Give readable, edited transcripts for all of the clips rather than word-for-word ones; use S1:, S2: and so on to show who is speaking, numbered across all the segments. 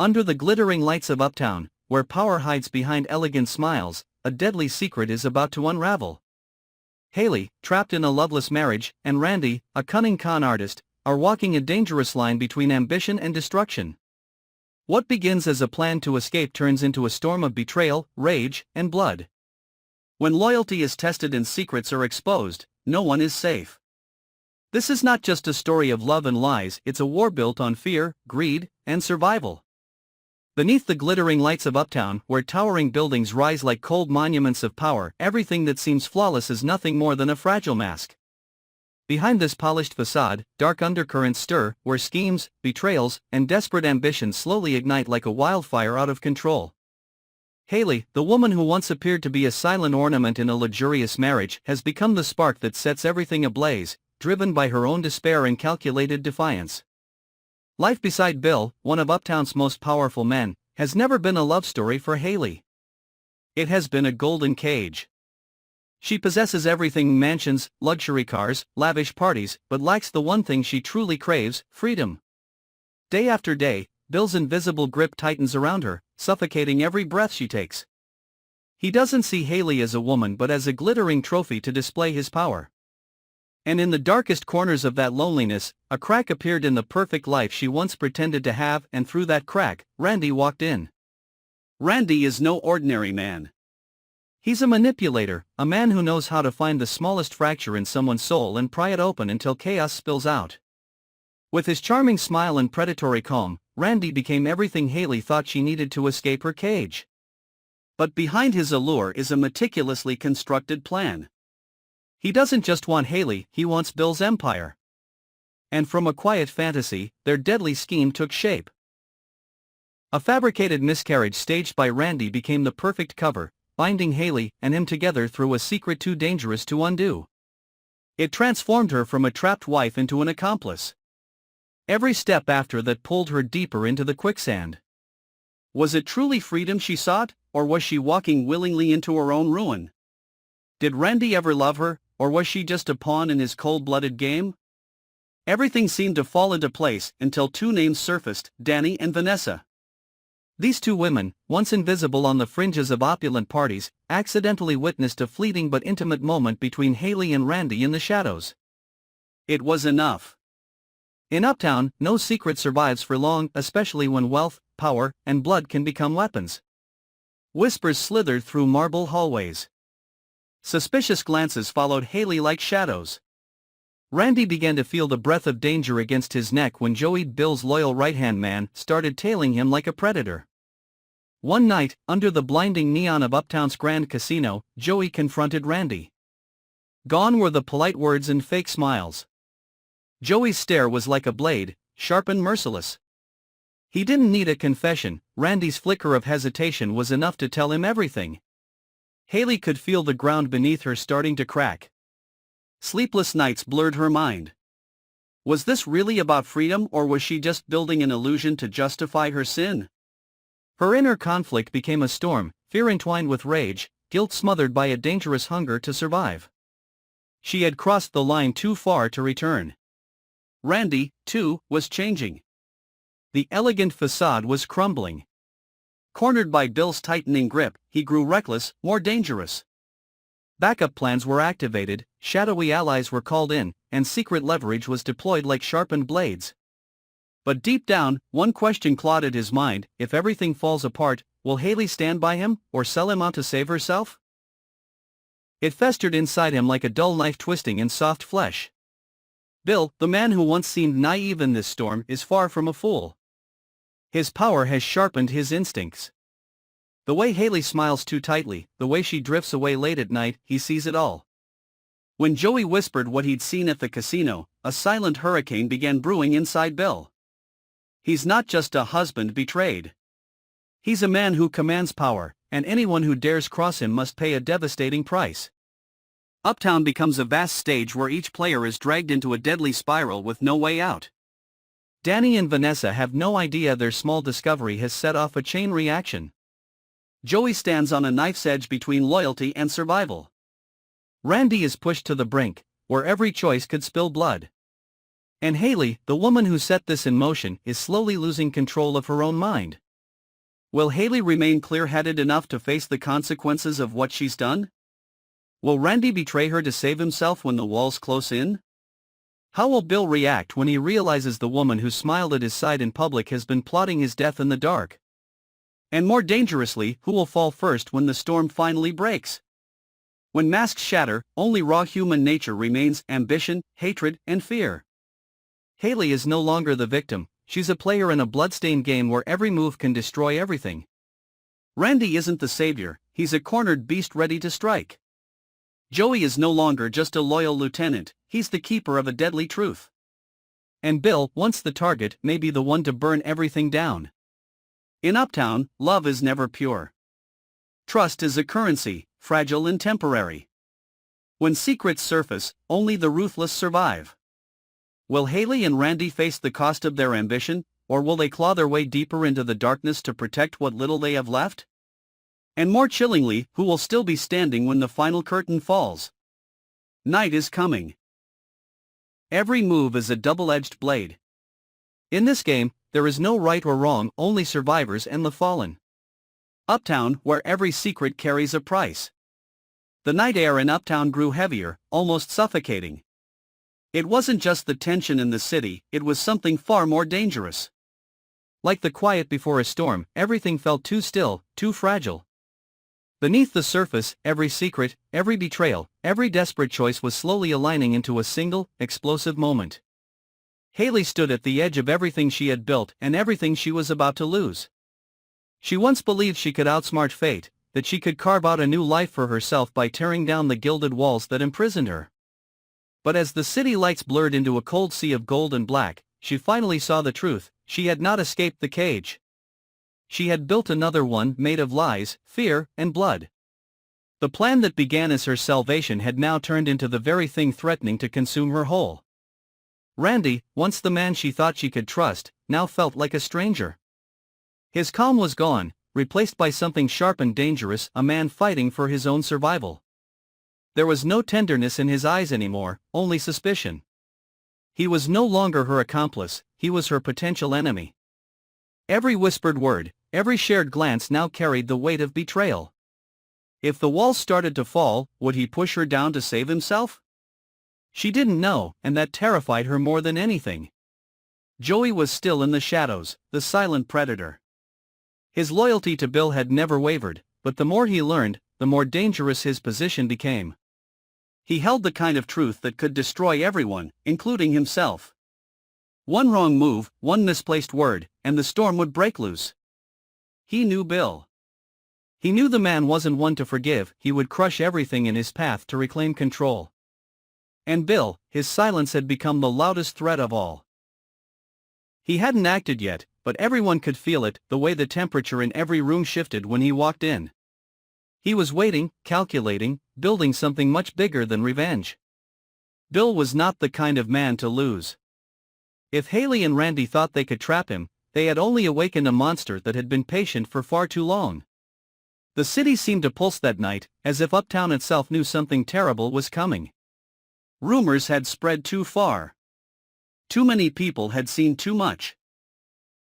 S1: Under the glittering lights of Uptown, where power hides behind elegant smiles, a deadly secret is about to unravel. Haley, trapped in a loveless marriage, and Randy, a cunning con artist, are walking a dangerous line between ambition and destruction. What begins as a plan to escape turns into a storm of betrayal, rage, and blood. When loyalty is tested and secrets are exposed, no one is safe. This is not just a story of love and lies, it's a war built on fear, greed, and survival. Beneath the glittering lights of Uptown, where towering buildings rise like cold monuments of power, everything that seems flawless is nothing more than a fragile mask. Behind this polished facade, dark undercurrents stir, where schemes, betrayals, and desperate ambitions slowly ignite like a wildfire out of control. Haley, the woman who once appeared to be a silent ornament in a luxurious marriage, has become the spark that sets everything ablaze, driven by her own despair and calculated defiance. Life beside Bill, one of Uptown's most powerful men, has never been a love story for Haley. It has been a golden cage. She possesses everything: mansions, luxury cars, lavish parties, but lacks the one thing she truly craves: freedom. Day after day, Bill's invisible grip tightens around her, suffocating every breath she takes. He doesn't see Haley as a woman but as a glittering trophy to display his power. And in the darkest corners of that loneliness, a crack appeared in the perfect life she once pretended to have, and through that crack, Randy walked in. Randy is no ordinary man. He's a manipulator, a man who knows how to find the smallest fracture in someone's soul and pry it open until chaos spills out. With his charming smile and predatory calm, Randy became everything Haley thought she needed to escape her cage. But behind his allure is a meticulously constructed plan. He doesn't just want Haley, he wants Bill's empire. And from a quiet fantasy, their deadly scheme took shape. A fabricated miscarriage staged by Randy became the perfect cover, binding Haley and him together through a secret too dangerous to undo. It transformed her from a trapped wife into an accomplice. Every step after that pulled her deeper into the quicksand. Was it truly freedom she sought, or was she walking willingly into her own ruin? Did Randy ever love her, or was she just a pawn in his cold-blooded game? Everything seemed to fall into place until two names surfaced: Danny and Vanessa. These two women, once invisible on the fringes of opulent parties, accidentally witnessed a fleeting but intimate moment between Haley and Randy in the shadows. It was enough. In Uptown, no secret survives for long, especially when wealth, power, and blood can become weapons. Whispers slithered through marble hallways. Suspicious glances followed Haley like shadows. Randy began to feel the breath of danger against his neck when Joey, Bill's loyal right-hand man, started tailing him like a predator. One night, under the blinding neon of Uptown's Grand Casino, Joey confronted Randy. Gone were the polite words and fake smiles. Joey's stare was like a blade, sharp and merciless. He didn't need a confession, Randy's flicker of hesitation was enough to tell him everything. Haley could feel the ground beneath her starting to crack. Sleepless nights blurred her mind. Was this really about freedom, or was she just building an illusion to justify her sin? Her inner conflict became a storm, fear entwined with rage, guilt smothered by a dangerous hunger to survive. She had crossed the line too far to return. Randy, too, was changing. The elegant facade was crumbling. Cornered by Bill's tightening grip, he grew reckless, more dangerous. Backup plans were activated, shadowy allies were called in, and secret leverage was deployed like sharpened blades. But deep down, one question clawed at his mind: if everything falls apart, will Haley stand by him, or sell him out to save herself? It festered inside him like a dull knife twisting in soft flesh. Bill, the man who once seemed naive in this storm, is far from a fool. His power has sharpened his instincts. The way Haley smiles too tightly, the way she drifts away late at night, he sees it all. When Joey whispered what he'd seen at the casino, a silent hurricane began brewing inside Bill. He's not just a husband betrayed. He's a man who commands power, and anyone who dares cross him must pay a devastating price. Uptown becomes a vast stage where each player is dragged into a deadly spiral with no way out. Danny and Vanessa have no idea their small discovery has set off a chain reaction. Joey stands on a knife's edge between loyalty and survival. Randy is pushed to the brink, where every choice could spill blood. And Haley, the woman who set this in motion, is slowly losing control of her own mind. Will Haley remain clear-headed enough to face the consequences of what she's done? Will Randy betray her to save himself when the walls close in? How will Bill react when he realizes the woman who smiled at his side in public has been plotting his death in the dark? And more dangerously, who will fall first when the storm finally breaks? When masks shatter, only raw human nature remains: ambition, hatred, and fear. Haley is no longer the victim, she's a player in a bloodstained game where every move can destroy everything. Randy isn't the savior, he's a cornered beast ready to strike. Joey is no longer just a loyal lieutenant, he's the keeper of a deadly truth. And Bill, once the target, may be the one to burn everything down. In Uptown, love is never pure. Trust is a currency, fragile and temporary. When secrets surface, only the ruthless survive. Will Haley and Randy face the cost of their ambition, or will they claw their way deeper into the darkness to protect what little they have left? And more chillingly, who will still be standing when the final curtain falls? Night is coming. Every move is a double-edged blade. In this game, there is no right or wrong, only survivors and the fallen. Uptown, where every secret carries a price. The night air in Uptown grew heavier, almost suffocating. It wasn't just the tension in the city, it was something far more dangerous. Like the quiet before a storm, everything felt too still, too fragile. Beneath the surface, every secret, every betrayal, every desperate choice was slowly aligning into a single, explosive moment. Haley stood at the edge of everything she had built and everything she was about to lose. She once believed she could outsmart fate, that she could carve out a new life for herself by tearing down the gilded walls that imprisoned her. But as the city lights blurred into a cold sea of gold and black, she finally saw the truth: she had not escaped the cage. She had built another one made of lies, fear, and blood. The plan that began as her salvation had now turned into the very thing threatening to consume her whole. Randy, once the man she thought she could trust, now felt like a stranger. His calm was gone, replaced by something sharp and dangerous: a man fighting for his own survival. There was no tenderness in his eyes anymore, only suspicion. He was no longer her accomplice, he was her potential enemy. Every whispered word, every shared glance now carried the weight of betrayal. If the walls started to fall, would he push her down to save himself? She didn't know, and that terrified her more than anything. Joey was still in the shadows, the silent predator. His loyalty to Bill had never wavered, but the more he learned, the more dangerous his position became. He held the kind of truth that could destroy everyone, including himself. One wrong move, one misplaced word, and the storm would break loose. He knew Bill. He knew the man wasn't one to forgive, he would crush everything in his path to reclaim control. And Bill, his silence had become the loudest threat of all. He hadn't acted yet, but everyone could feel it, the way the temperature in every room shifted when he walked in. He was waiting, calculating, building something much bigger than revenge. Bill was not the kind of man to lose. If Haley and Randy thought they could trap him, they had only awakened a monster that had been patient for far too long. The city seemed to pulse that night, as if Uptown itself knew something terrible was coming. Rumors had spread too far. Too many people had seen too much.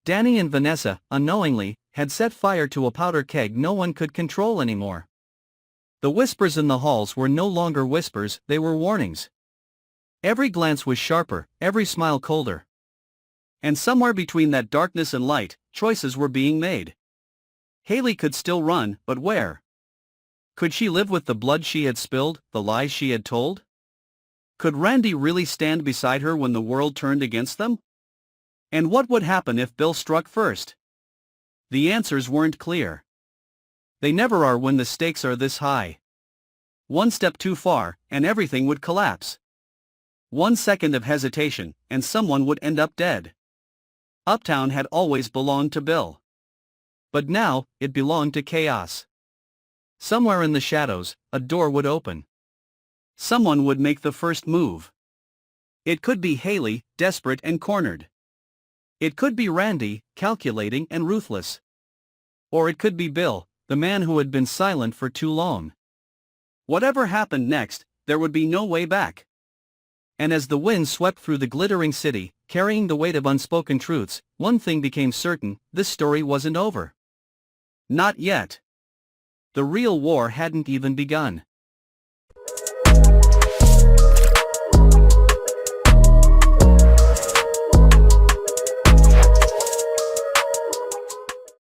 S1: Danny and Vanessa, unknowingly, had set fire to a powder keg no one could control anymore. The whispers in the halls were no longer whispers, they were warnings. Every glance was sharper, every smile colder. And somewhere between that darkness and light, choices were being made. Haley could still run, but where? Could she live with the blood she had spilled, the lies she had told? Could Randy really stand beside her when the world turned against them? And what would happen if Bill struck first? The answers weren't clear. They never are when the stakes are this high. One step too far, and everything would collapse. 1 second of hesitation, and someone would end up dead. Uptown had always belonged to Bill. But now, it belonged to chaos. Somewhere in the shadows, a door would open. Someone would make the first move. It could be Haley, desperate and cornered. It could be Randy, calculating and ruthless. Or it could be Bill, the man who had been silent for too long. Whatever happened next, there would be no way back. And as the wind swept through the glittering city, carrying the weight of unspoken truths, one thing became certain: this story wasn't over. Not yet. The real war hadn't even begun.